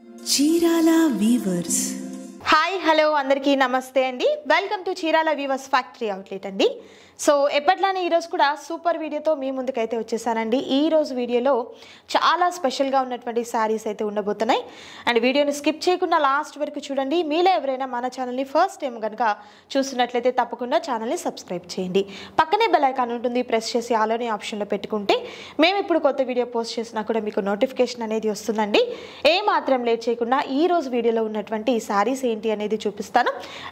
Chirala weavers. Hi hello అందరికీ నమస్తే అండి. Welcome to Chirala weavers factory outlet అండి. సో ఎప్పట్లానే ఈరోజు కూడా సూపర్ వీడియోతో మీ ముందుకైతే వచ్చేసానండి. ఈరోజు వీడియోలో చాలా స్పెషల్గా ఉన్నటువంటి శారీస్ అయితే ఉండబోతున్నాయి. అండ్ వీడియోని స్కిప్ చేయకుండా లాస్ట్ వరకు చూడండి. మీలో ఎవరైనా మన ఛానల్ని ఫస్ట్ టైం కనుక చూస్తున్నట్లయితే తప్పకుండా ఛానల్ని సబ్స్క్రైబ్ చేయండి. పక్కనే బెల్ ఐకాన్ ఉంటుంది, ప్రెస్ చేసి ఆలోని ఆప్షన్లో పెట్టుకుంటే మేము ఇప్పుడు కొత్త వీడియో పోస్ట్ చేసినా కూడా మీకు నోటిఫికేషన్ అనేది వస్తుందండి. మాత్రం లేట్ చేయకుండా ఈ రోజు వీడియోలో ఉన్నటువంటి శారీస్ ఏంటి అనేది చూపిస్తాను.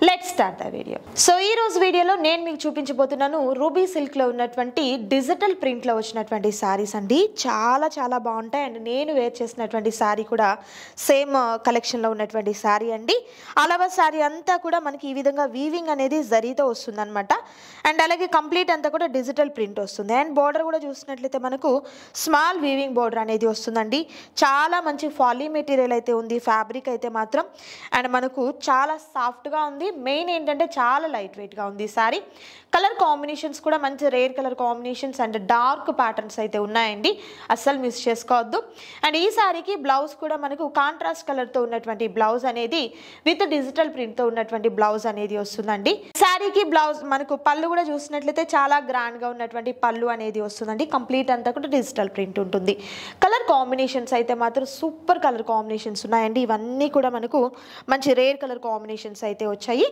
Let's start the video. So ఈ రోజు వీడియోలో నేను మీకు చూపించబోతున్నాను రూబీ సిల్క్ లో ఉన్నటువంటి డిజిటల్ ప్రింట్ లో వచ్చినటువంటి శారీస్ అండి. చాలా చాలా బాగుంటాయి. అండ్ నేను వేర్ చేసినటువంటి శారీ కూడా సేమ్ కలెక్షన్ లో ఉన్నటువంటి శారీ అండి. అలవా శారీ అంతా కూడా మనకి ఈ విధంగా వీవింగ్ అనేది జరీతో వస్తుంది అనమాట. అండ్ అలాగే కంప్లీట్ అంతా కూడా డిజిటల్ ప్రింట్ వస్తుంది. అండ్ బోర్డర్ కూడా చూసినట్లయితే మనకు స్మాల్ వీవింగ్ బోర్డర్ అనేది వస్తుందండి. చాలా మంచి ఫాలీ మెటీరియల్ అయితే ఉంది. ఫ్యాబ్రిక్ అయితే మాత్రం అండ్ మనకు చాలా సాఫ్ట్గా ఉంది. మెయిన్ ఏంటంటే చాలా లైట్ వెయిట్గా ఉంది శారీ. కలర్ కాంబినేషన్స్ కూడా మంచి rare colour combinations and dark patterns అయితే ఉన్నాయండి. అస్సలు మిస్ చేసుకోవద్దు. అండ్ ఈ శారీకి బ్లౌజ్ కూడా మనకు కాంట్రాస్ట్ కలర్తో ఉన్నటువంటి బ్లౌజ్ అనేది విత్ డిజిటల్ ప్రింట్తో ఉన్నటువంటి బ్లౌజ్ అనేది వస్తుందండి. శారీకి బ్లౌజ్ మనకు పళ్ళు కూడా చూసినట్లయితే చాలా గ్రాండ్గా ఉన్నటువంటి పళ్ళు అనేది వస్తుందండి. కంప్లీట్ అంతా కూడా డిజిటల్ ప్రింట్ ఉంటుంది. కలర్ కాంబినేషన్స్ అయితే మాత్రం సూపర్ కలర్ కాంబినేషన్స్ ఉన్నాయండి. ఇవన్నీ కూడా మనకు మంచి రేర్ కలర్ కాంబినేషన్స్ అయితే వచ్చాయి.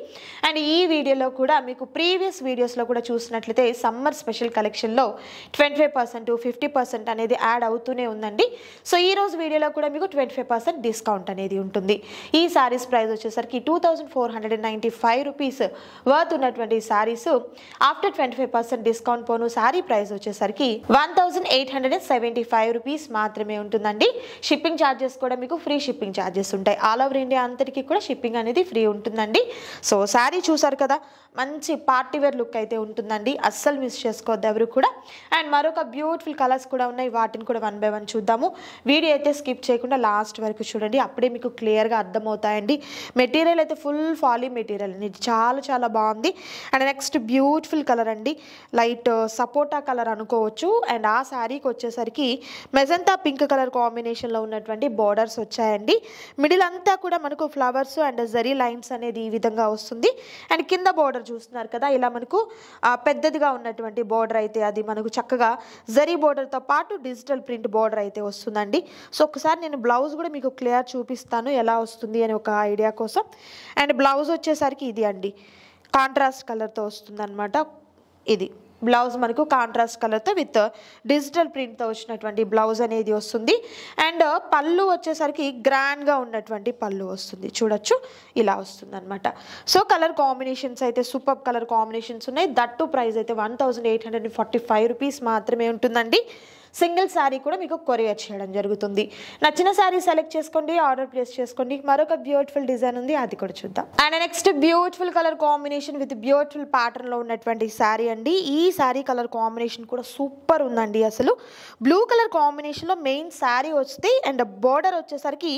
అండ్ ఈ వీడియోలో కూడా మీకు ప్రీవియస్ వీడియోస్లో కూడా చూసినట్లయితే సమ్మర్ స్పెషల్ కలెక్షన్లో 25% 50% అనేది యాడ్ అవుతూనే ఉందండి. సో ఈ రోజు వీడియోలో కూడా మీకు 25% డిస్కౌంట్ అనేది ఉంటుంది. ఈ శారీస్ ప్రైస్ వచ్చేసరికి 2495 రూపీస్ వర్త్ ఉన్నటువంటి శారీస్ ఆఫ్టర్ 25% డిస్కౌంట్ పోను శారీ ప్రైస్ వచ్చేసరికి 1875 రూపీస్ మాత్రమే ఉంటుందండి. షిప్పింగ్ ఛార్జెస్ కూడా మీకు ఫ్రీ షిప్పింగ్ ఛార్జెస్ ఉంటాయి. ఆల్ ఓవర్ ఇండియా అంతటికి కూడా షిప్పింగ్ అనేది ఫ్రీ ఉంటుందండి. సో శారీ చూసారు కదా, మంచి పార్టీవేర్ లుక్ అయితే ఉంటుందండి. అస్సలు మిస్ చేసుకోవద్దు ఎవరు కూడా. అండ్ మరొక బ్యూటిఫుల్ కలర్స్ కూడా ఉన్నాయి. వాటిని కూడా 1 by 1 చూద్దాము. వీడియో అయితే స్కిప్ చేయకుండా లాస్ట్ వరకు చూడండి. అప్పుడే మీకు క్లియర్గా అర్థమవుతాయండి. మెటీరియల్ అయితే ఫుల్ ఫాలీ మెటీరియల్ అండి. చాలా చాలా బాగుంది. అండ్ నెక్స్ట్ బ్యూటిఫుల్ కలర్ అండి. లైట్ సపోటా కలర్ అనుకోవచ్చు. అండ్ ఆ శారీకి వచ్చేసరికి మెజంతా పింక్ కలర్ కాంబినేషన్లో ఉన్నటువంటి బోర్డర్స్ వచ్చాయండి. మిడిల్ అంతా కూడా మనకు ఫ్లవర్స్ అండ్ జరీ లైన్స్ అనేది ఈ విధంగా వస్తుంది. అండ్ కింద బోర్డర్ చూస్తున్నారు కదా, ఇలా మనకు పెద్దదిగా ఉన్నటువంటి బోర్డర్ అయితే అది మనకు చక్కగా జరీ బోర్డర్తో పాటు డిజిటల్ ప్రింట్ బోర్డర్ అయితే వస్తుందండి. సో ఒకసారి నేను బ్లౌజ్ కూడా మీకు క్లియర్ చూపిస్తాను ఎలా వస్తుంది అని ఒక ఐడియా కోసం. అండ్ బ్లౌజ్ వచ్చేసరికి ఇది అండి, కాంట్రాస్ట్ కలర్తో వస్తుంది అనమాట. ఇది బ్లౌజ్ మనకు కాంట్రాస్ట్ కలర్తో విత్ డిజిటల్ ప్రింట్తో వచ్చినటువంటి బ్లౌజ్ అనేది వస్తుంది. అండ్ పళ్ళు వచ్చేసరికి గ్రాండ్గా ఉన్నటువంటి పళ్ళు వస్తుంది. చూడొచ్చు, ఇలా వస్తుంది అనమాట. సో కలర్ కాంబినేషన్స్ అయితే సూపర్ కలర్ కాంబినేషన్స్ ఉన్నాయి. దట్టు ప్రైస్ అయితే 1845 రూపీస్ మాత్రమే ఉంటుందండి. సింగిల్ శారీ కూడా మీకు కొరియర్ చేయడం జరుగుతుంది. నచ్చిన శారీ సెలెక్ట్ చేసుకోండి, ఆర్డర్ ప్లేస్ చేసుకోండి. మరొక బ్యూటిఫుల్ డిజైన్ ఉంది, అది కూడా చూద్దాం. And next beautiful colour combination with beautiful pattern లో ఉన్నటువంటి శారీ అండి. ఈ శారీ కలర్ కాంబినేషన్ కూడా సూపర్ ఉందండి. అసలు బ్లూ కలర్ కాంబినేషన్ లో మెయిన్ శారీ వస్తుంది. అండ్ బోర్డర్ వచ్చేసరికి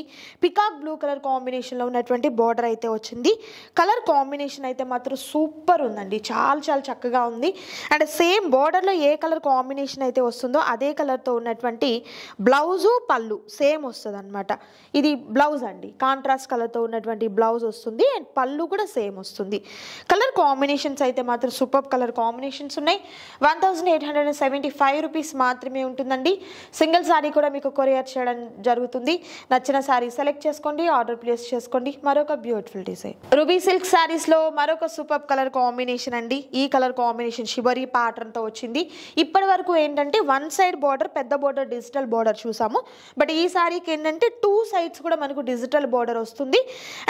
పికాక్ బ్లూ కలర్ కాంబినేషన్ లో ఉన్నటువంటి బోర్డర్ అయితే వచ్చింది. కలర్ కాంబినేషన్ అయితే మాత్రం సూపర్ ఉందండి. చాలా చాలా చక్కగా ఉంది. అండ్ సేమ్ బోర్డర్ లో ఏ కలర్ కాంబినేషన్ అయితే వస్తుందో అదే కలర్తో ఉన్నటువంటి బ్లౌజు పళ్ళు సేమ్ వస్తుంది అనమాట. ఇది బ్లౌజ్ అండి, కాంట్రాస్ట్ కలర్తో ఉన్నటువంటి బ్లౌజ్ వస్తుంది. అండ్ పళ్ళు కూడా సేమ్ వస్తుంది. కలర్ కాంబినేషన్స్ అయితే మాత్రం సూపర్ కలర్ కాంబినేషన్స్ ఉన్నాయి. 1875 రూపీస్ మాత్రమే ఉంటుందండి. సింగిల్ శారీ కూడా మీకు కొరియర్ చేయడం జరుగుతుంది. నచ్చిన శారీ సెలెక్ట్ చేసుకోండి, ఆర్డర్ ప్లేస్ చేసుకోండి. మరొక బ్యూటిఫుల్ డిజైన్ రూబీ సిల్క్ శారీస్లో మరొక సూపర్ కలర్ కాంబినేషన్ అండి. ఈ కలర్ కాంబినేషన్ షిబరీ ప్యాటర్న్తో వచ్చింది. ఇప్పటి వరకు ఏంటంటే వన్ సైడ్ బోర్డర్, పెద్ద బోర్డర్, డిజిటల్ బోర్డర్ చూసాము. బట్ ఈ శారీకి ఏంటంటే 2 సైడ్స్ కూడా మనకు డిజిటల్ బోర్డర్ వస్తుంది.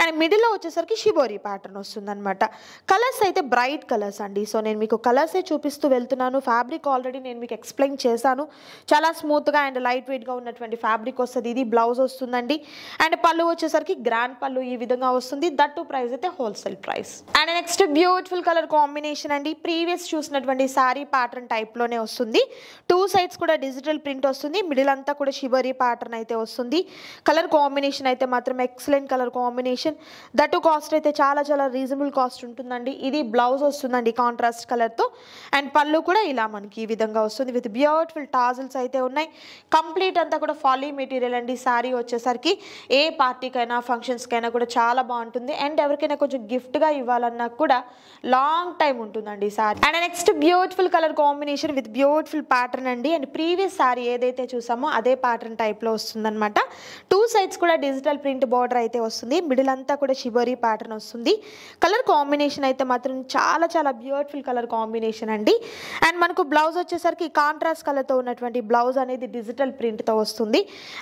అండ్ మిడిల్లో వచ్చేసరికి షిబోరీ ప్యాటర్న్ వస్తుంది అనమాట. కలర్స్ అయితే బ్రైట్ కలర్స్ అండి. సో నేను మీకు కలర్సే చూపిస్తూ వెళ్తున్నాను. ఫ్యాబ్రిక్ ఆల్రెడీ నేను మీకు ఎక్స్ప్లెయిన్ చేశాను. చాలా స్మూత్గా అండ్ లైట్ వెయిట్గా ఉన్నటువంటి ఫ్యాబ్రిక్ వస్తుంది. ఇది బ్లౌజ్ వస్తుందండి. అండ్ పళ్ళు వచ్చేసరికి గ్రాండ్ పళ్ళు ఈ విధంగా వస్తుంది. దట్టు ప్రైస్ అయితే wholesale price. And next beautiful colour combination అండి. ప్రీవియస్ చూసినటువంటి శారీ ప్యాటర్న్ టైప్లోనే వస్తుంది. 2 సైడ్స్ కూడా డిజిటల్ ప్రింట్ వస్తుంది, మిడిల్ అంతా కూడా షిబరీ ప్యాటర్న్ అయితే వస్తుంది. కలర్ కాంబినేషన్ అయితే మాత్రం excellent colour combination, that cost అయితే చాలా చాలా రీజనబుల్ కాస్ట్ ఉంటుందండి. ఇది బ్లౌజ్ వస్తుందండి కాంట్రాస్ట్ కలర్తో, అండ్ పళ్ళు కూడా ఇలా మనకి ఈ విధంగా వస్తుంది విత్ బ్యూటిఫుల్ టాజిల్స్ అయితే ఉన్నాయి. కంప్లీట్ అంతా కూడా ఫాలీ మెటీరియల్ అండి. శారీ వచ్చేసరికి ఏ పార్టీకైనా ఫంక్షన్స్కైనా కూడా చాలా బాగుంటుంది, అండ్ ఎవరికైనా కొంచెం గిఫ్ట్గా ఇవ్వాలన్నా కూడా లాంగ్ టైం ఉంటుందండి sari. And next beautiful colour combination with beautiful pattern అండి. అండ్ ప్రీవియస్ శారీ ఏదైతే చూసామో అదే ప్యాటర్న్ టైప్లో వస్తుందన్నమాట. 2 సైడ్స్ కూడా డిజిటల్ ప్రింట్ బార్డర్ అయితే వస్తుంది, మిడిల్ అంతా కూడా షిబరీ ప్యాటర్న్ వస్తుంది. కలర్ కాంబినేషన్ అయితే మాత్రం చాలా చాలా బ్యూటిఫుల్ కలర్ కాంబినేషన్ అండి. అండ్ మనకు బ్లౌజ్ వచ్చేసరికి కాంట్రాస్ట్ కలర్తో ఉన్నటువంటి బ్లౌజ్ అనేది డిజిటల్ ప్రింట్తో వస్తుంది.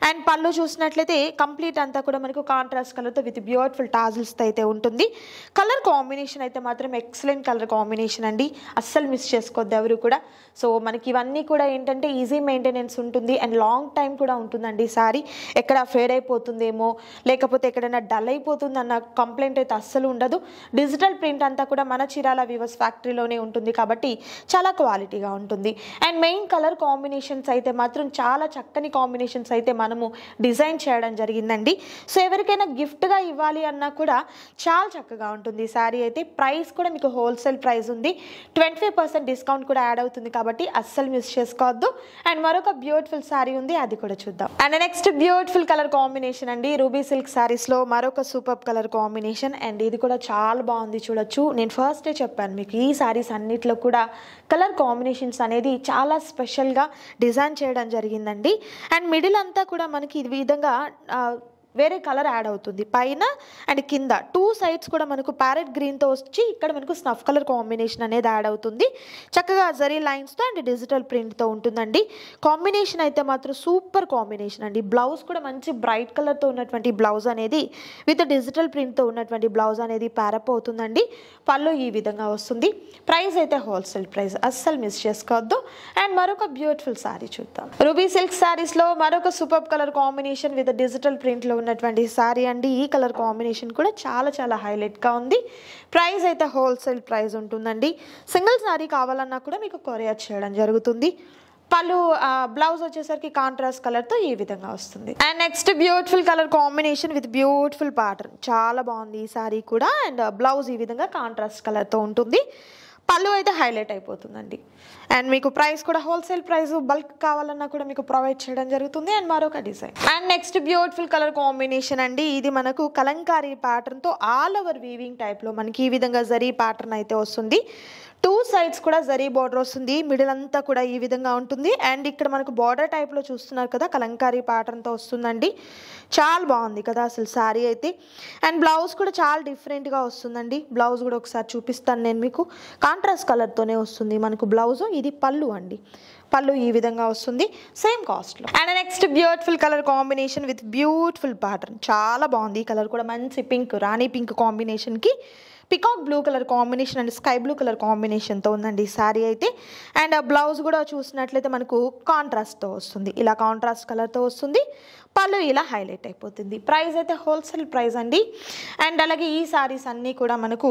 అండ్ పళ్ళు చూసినట్లయితే కంప్లీట్ అంతా కూడా మనకు కాంట్రాస్ట్ కలర్తో విత్ బ్యూటిఫుల్ టాజిల్స్ అయితే ఉంటుంది. కలర్ కాంబినేషన్ అయితే మాత్రం ఎక్సలెంట్ కలర్ కాంబినేషన్ అండి, అస్సలు మిస్ చేసుకోవద్దు ఎవరు కూడా. సో మనకి ఇవన్నీ కూడా ఏంటంటే ఈజీ మెయింటెనెన్స్ ఉంటుంది, అండ్ లాంగ్ టైం కూడా ఉంటుందండి. సారీ ఎక్కడ ఫేడ్ అయిపోతుందేమో, లేకపోతే ఎక్కడైనా డల్ అయిపోతుంది అన్న కంప్లైంట్ అయితే అస్సలు ఉండదు. డిజిటల్ ప్రింట్ అంతా కూడా మన చీరాల వీవర్స్ ఫ్యాక్టరీలోనే ఉంటుంది కాబట్టి చాలా క్వాలిటీగా ఉంటుంది. అండ్ మెయిన్ కలర్ కాంబినేషన్స్ అయితే మాత్రం చాలా చక్కని కాంబినేషన్స్ అయితే మనము డిజైన్ చేయడం జరిగిందండి. సో ఎవరికైనా గిఫ్ట్గా ఇవ్వాలి అన్నా కూడా చాలా చక్కగా ఉంటుంది శారీ అయితే. ప్రైస్ కూడా మీకు హోల్సేల్ ప్రైస్ ఉంది, 25% డిస్కౌంట్ కూడా యాడ్ అవుతుంది కాబట్టి అస్సలు మిస్ చేసుకోవద్దు. అండ్ మరొక బ్యూటిఫుల్ శారీ ఉంది, అది కూడా చూద్దాం. And next beautiful colour combination అండి, రూబీ సిల్క్ శారీస్లో మరొక సూపర్ కలర్ కాంబినేషన్. అండ్ ఇది కూడా చాలా బాగుంది చూడొచ్చు. నేను ఫస్టే చెప్పాను మీకు ఈ శారీస్ అన్నిట్లో కూడా కలర్ కాంబినేషన్స్ అనేది చాలా స్పెషల్గా డిజైన్ చేయడం జరిగిందండి. అండ్ మిడిల్ అంతా కూడా మనకి ఈ విధంగా వేరే కలర్ యాడ్ అవుతుంది, పైన అండ్ కింద 2 సైడ్స్ కూడా మనకు ప్యారెట్ గ్రీన్తో వచ్చి ఇక్కడ మనకు స్నఫ్ కలర్ కాంబినేషన్ అనేది యాడ్ అవుతుంది. చక్కగా జరీ లైన్స్తో అండ్ డిజిటల్ ప్రింట్తో ఉంటుందండి. కాంబినేషన్ అయితే మాత్రం సూపర్ కాంబినేషన్ అండి. బ్లౌజ్ కూడా మంచి బ్రైట్ కలర్తో ఉన్నటువంటి బ్లౌజ్ అనేది విత్ డిజిటల్ ప్రింట్తో ఉన్నటువంటి బ్లౌజ్ అనేది ప్యారప్ అవుతుందండి. పళ్ళు ఈ విధంగా వస్తుంది. ప్రైస్ అయితే హోల్సేల్ ప్రైస్, అస్సలు మిస్ చేసుకోవద్దు. అండ్ మరొక బ్యూటిఫుల్ శారీ చూద్దాం. రూబీ సిల్క్ శారీస్లో మరొక super colour combination with digital ప్రింట్లో ఉన్నటువంటి శారీ అండి. ఈ కలర్ కాంబినేషన్ కూడా చాలా చాలా హైలైట్గా ఉంది. ప్రైస్ అయితే హోల్సేల్ ప్రైస్ ఉంటుందండి. సింగిల్ శారీ కావాలన్నా కూడా మీకు కొరియర్ చేయడం జరుగుతుంది. పళ్ళు బ్లౌజ్ వచ్చేసరికి కాంట్రాస్ట్ కలర్తో ఈ విధంగా వస్తుంది. And next beautiful colour combination with beautiful pattern, చాలా బాగుంది ఈ శారీ కూడా. అండ్ బ్లౌజ్ ఈ విధంగా కాంట్రాస్ట్ కలర్తో ఉంటుంది. పళ్ళు అయితే హైలైట్ అయిపోతుందండి. అండ్ మీకు ప్రైస్ కూడా హోల్సేల్ ప్రైస్, బల్క్ కావాలన్నా కూడా మీకు ప్రొవైడ్ చేయడం జరుగుతుంది. అండ్ మరొక design. And next beautiful colour combination అండి, ఇది మనకు కలంకారీ ప్యాటర్న్తో ఆల్ ఓవర్ వీవింగ్ టైప్లో మనకి ఈ విధంగా జరీ ప్యాటర్న్ అయితే వస్తుంది. 2 సైడ్స్ కూడా జరీ బార్డర్ వస్తుంది, మిడిల్ అంతా కూడా ఈ విధంగా ఉంటుంది. అండ్ ఇక్కడ మనకు బార్డర్ టైప్లో చూస్తున్నారు కదా, కలంకారీ ప్యాటర్న్తో వస్తుందండి. చాలా బాగుంది కదా అసలు శారీ అయితే. అండ్ బ్లౌజ్ కూడా చాలా డిఫరెంట్గా వస్తుందండి. బ్లౌజ్ కూడా ఒకసారి చూపిస్తాను నేను మీకు. కాంట్రాస్ట్ కలర్తోనే వస్తుంది మనకు బ్లౌజ్. ఇది పళ్ళు అండి, పళ్ళు ఈ విధంగా వస్తుంది సేమ్ కాస్ట్లో. And next beautiful colour combination with beautiful pattern, చాలా బాగుంది. ఈ కలర్ కూడా మంచి పింక్, రాణి పింక్ కాంబినేషన్కి peacock blue colour combination and sky blue colour కాంబినేషన్తో ఉందండి శారీ అయితే. అండ్ బ్లౌజ్ కూడా చూసినట్లయితే మనకు కాంట్రాస్ట్తో వస్తుంది, ఇలా కాంట్రాస్ట్ కలర్తో వస్తుంది. పళ్ళు ఇలా హైలైట్ అయిపోతుంది. ప్రైస్ అయితే హోల్సేల్ ప్రైస్ అండి. అండ్ అలాగే ఈ శారీస్ అన్నీ కూడా మనకు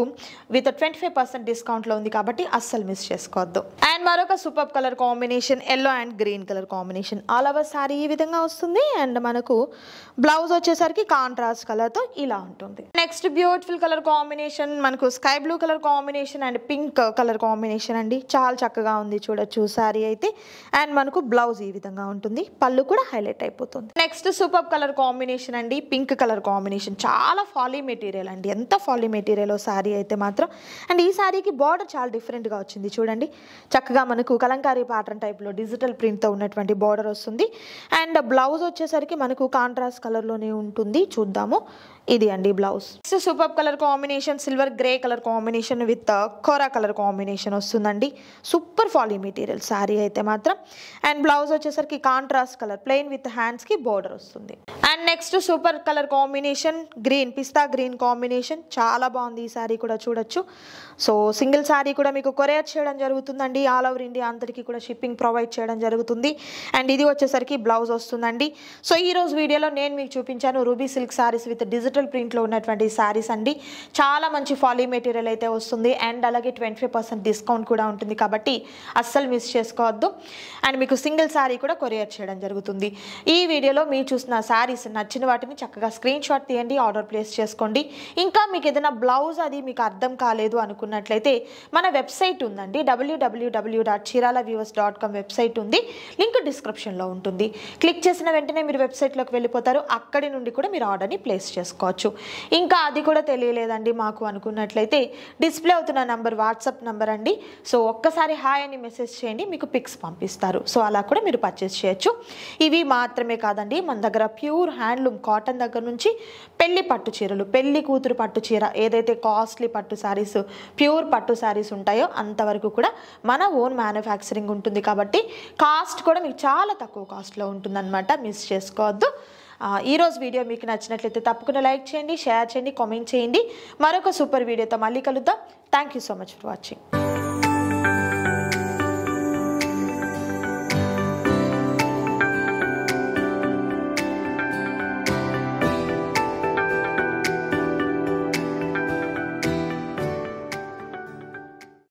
విత్ 25% డిస్కౌంట్లో ఉంది కాబట్టి అస్సలు మిస్ చేసుకోవద్దు. అండ్ మరొక super colour combination yellow and green colour combination, all over sari ఈ విధంగా వస్తుంది. అండ్ మనకు బ్లౌజ్ వచ్చేసరికి కాంట్రాస్ట్ కలర్తో ఇలా ఉంటుంది. నెక్స్ట్ బ్యూటిఫుల్ కలర్ కాంబినేషన్ మనకు sky blue colour combination and pink colour combination అండి. చాలా చక్కగా ఉంది చూడొచ్చు శారీ అయితే. అండ్ మనకు బ్లౌజ్ ఈ విధంగా ఉంటుంది, పళ్ళు కూడా హైలైట్ అయిపోతుంది. నెక్స్ట్ సూపర్ కలర్ కాంబినేషన్ అండి, పింక్ కలర్ కాంబినేషన్. చాలా ఫాలీ మెటీరియల్ అండి, ఎంత ఫాలీ మెటీరియల్ శారీ అయితే మాత్రం. అండ్ ఈ శారీకి బార్డర్ చాలా డిఫరెంట్గా వచ్చింది చూడండి. చక్కగా మనకు కలంకారీ ప్యాటర్న్ టైప్లో డిజిటల్ ప్రింట్తో ఉన్నటువంటి బార్డర్ వస్తుంది. అండ్ బ్లౌజ్ వచ్చేసరికి మనకు కాంట్రాస్ట్ కలర్లోనే ఉంటుంది. చూద్దాము, ఇది అండి blouse. Super colour combination silver grey colour combination with కోరా కలర్ కాంబినేషన్ వస్తుందండి. సూపర్ ఫాలీ మెటీరియల్ శారీ అయితే మాత్రం. అండ్ బ్లౌజ్ వచ్చేసరికి కాంట్రాస్ట్ కలర్ ప్లెయిన్ విత్ హ్యాండ్స్కి బార్డర్ వస్తుంది. And next super colour combination green, పిస్తా గ్రీన్ కాంబినేషన్, చాలా బాగుంది ఈ శారీ కూడా చూడొచ్చు. సో సింగిల్ శారీ కూడా మీకు కొరియర్ చేయడం జరుగుతుందండి. ఆల్ ఓవర్ ఇండియా అందరికీ కూడా షిప్పింగ్ ప్రొవైడ్ చేయడం జరుగుతుంది. అండ్ ఇది వచ్చేసరికి బ్లౌజ్ వస్తుందండి. సో ఈరోజు వీడియోలో నేను మీకు చూపించాను ruby silk saris with digital ప్రింట్లో ఉన్నటువంటి శారీస్ అండి. చాలా మంచి ఫాలీ మెటీరియల్ అయితే వస్తుంది అండ్ అలాగే 25% డిస్కౌంట్ కూడా ఉంటుంది కాబట్టి అస్సలు మిస్ చేసుకోవద్దు. అండ్ మీకు సింగిల్ శారీ కూడా కొరియర్ చేయడం జరుగుతుంది. ఈ వీడియోలో మీరు చూసిన శారీస్ నచ్చిన వాటిని చక్కగా స్క్రీన్ షాట్ తీయండి, ఆర్డర్ ప్లేస్ చేసుకోండి. ఇంకా మీకు ఏదైనా బ్లౌజ్ అది మీకు అర్థం కాలేదు అనుకున్నట్లయితే మన వెబ్సైట్ ఉందండి, www.chiralaviewers.com వెబ్సైట్ ఉంది. లింక్ డిస్క్రిప్షన్లో ఉంటుంది. క్లిక్ చేసిన వెంటనే మీరు వెబ్సైట్లోకి వెళ్ళిపోతారు. అక్కడి నుండి కూడా మీరు ఆర్డర్ని ప్లేస్ చేసుకోవచ్చు. ఇంకా అది కూడా తెలియలేదండి మాకు అనుకున్నట్లయితే డిస్ప్లే అవుతున్న నంబర్ వాట్సాప్ నంబర్ అండి. సో ఒక్కసారి హాయ్ అని మెసేజ్ చేయండి, మీకు పిక్స్ పంపిస్తారు. సో అలా కూడా మీరు పర్చేస్ చేయొచ్చు. ఇవి మాత్రమే కాదండి, మన దగ్గర ప్యూర్ హ్యాండ్లూమ్ కాటన్ దగ్గర నుంచి పెళ్లి పట్టు చీరలు, పెళ్లి కూతురు పట్టు చీర, ఏదైతే కాస్ట్లీ పట్టు శారీస్, ప్యూర్ పట్టు శారీస్ ఉంటాయో అంతవరకు కూడా మన ఓన్ మ్యానుఫ్యాక్చరింగ్ ఉంటుంది కాబట్టి కాస్ట్ కూడా మీకు చాలా తక్కువ కాస్ట్లో ఉంటుందన్నమాట. మిస్ చేసుకోవద్దు. ఈరోజు వీడియో మీకు నచ్చినట్లయితే తప్పకుండా లైక్ చేయండి, షేర్ చేయండి, కామెంట్ చేయండి. మరొక సూపర్ వీడియోతో మళ్ళీ కలుద్దాం. Thank you so much for watching.